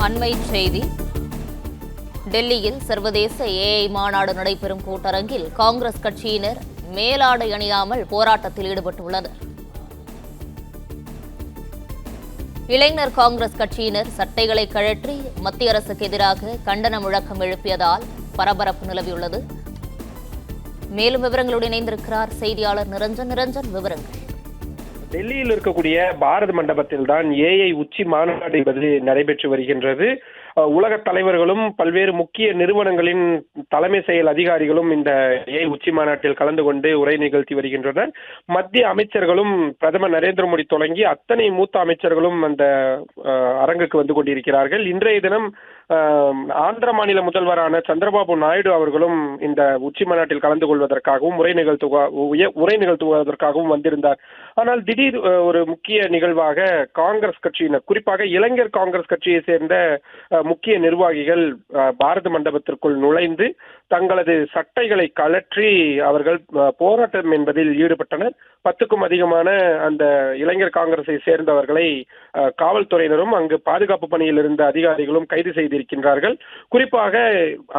அண்மை செய்தி. டெல்லியில் சர்வதேச ஏஐ மாநாடு நடைபெறும் கூட்டரங்கில் காங்கிரஸ் கட்சியினர் மேலாடை அணியாமல் போராட்டத்தில் ஈடுபட்டுள்ளனர். இளைஞர் காங்கிரஸ் கட்சியினர் சட்டைகளை கழற்றி மத்திய அரசுக்கு எதிராக கண்டன முழக்கம் எழுப்பியதால் பரபரப்பு நிலவியுள்ளது. மேலும் விவரங்களுடன் இணைந்திருக்கிறார் செய்தியாளர் நிரஞ்சன். விவரங்கள். டெல்லியில் இருக்கக்கூடிய பாரத் மண்டபத்தில் தான் ஏஐ உச்சி மாநாடு என்பது நடைபெற்று வருகின்றது. உலக தலைவர்களும் பல்வேறு முக்கிய நிறுவனங்களின் தலைமை செயல் அதிகாரிகளும் இந்த ஏஐ உச்சி மாநாட்டில் கலந்து கொண்டு உரை நிகழ்த்தி வருகின்றனர். மத்திய அமைச்சர்களும் பிரதமர் நரேந்திர மோடி தொடங்கி அத்தனை மூத்த அமைச்சர்களும் அந்த அரங்குக்கு வந்து கொண்டிருக்கிறார்கள். இன்றைய தினம் ஆந்திர மாநில முதல்வரான சந்திரபாபு நாயுடு அவர்களும் இந்த உச்சி மாநாட்டில் கலந்து கொள்வதற்காகவும் உரை நிகழ்த்துவதற்காகவும் வந்திருந்தார். ஆனால் திடீர் ஒரு முக்கிய நிகழ்வாக காங்கிரஸ் கட்சியினர், குறிப்பாக இளைஞர் காங்கிரஸ் கட்சியை சேர்ந்த முக்கிய நிர்வாகிகள் பாரத மண்டபத்திற்குள் நுழைந்து தங்களது சட்டைகளை கழற்றி அவர்கள் போராட்டம் என்பதில் ஈடுபட்டனர். 10க்கும் அதிகமான அந்த இளைஞர் காங்கிரஸை சேர்ந்தவர்களை காவல்துறையினரும் அங்கு பாதுகாப்பு பணியில் இருந்த அதிகாரிகளும் கைது செய்திருக்கின்றார்கள். குறிப்பாக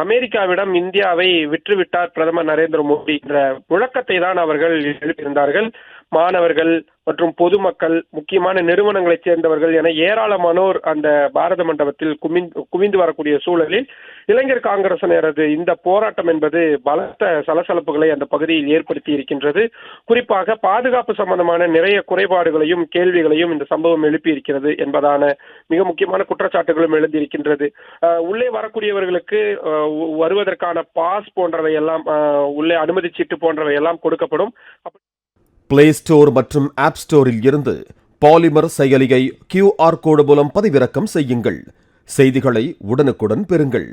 அமெரிக்காவிடம் இந்தியாவை விற்றுவிட்டார் பிரதமர் நரேந்திர மோடி என்ற முழக்கத்தை தான் அவர்கள் எழுப்பியிருந்தார்கள். மாணவர்கள் மற்றும் பொதுமக்கள், முக்கியமான நிறுவனங்களைச் சேர்ந்தவர்கள் என ஏராளமானோர் அந்த பாரத மண்டபத்தில் குவிந்து வரக்கூடிய சூழலில் இளைஞர் காங்கிரசினரது இந்த போராட்டம் என்பது பலத்த சலசலப்புகளை அந்த பகுதியில் ஏற்படுத்தி இருக்கின்றது. குறிப்பாக பாதுகாப்பு சம்பந்தமான நிறைய குறைபாடுகளையும் கேள்விகளையும் இந்த சம்பவம் எழுப்பி இருக்கிறது என்பதான மிக முக்கியமான குற்றச்சாட்டுகளும் எழுந்திருக்கின்றது. உள்ளே வரக்கூடியவர்களுக்கு வருவதற்கான பாஸ் போன்றவை எல்லாம், உள்ளே அனுமதி சீட்டு போன்றவை எல்லாம் கொடுக்கப்படும். பிளே ஸ்டோர் மற்றும் ஆப் ஸ்டோரில் இருந்து பாலிமர் செயலியை QR கோடு மூலம் பதிவிறக்கம் செய்யுங்கள். செய்திகளை உடனுக்குடன் பெறுங்கள்.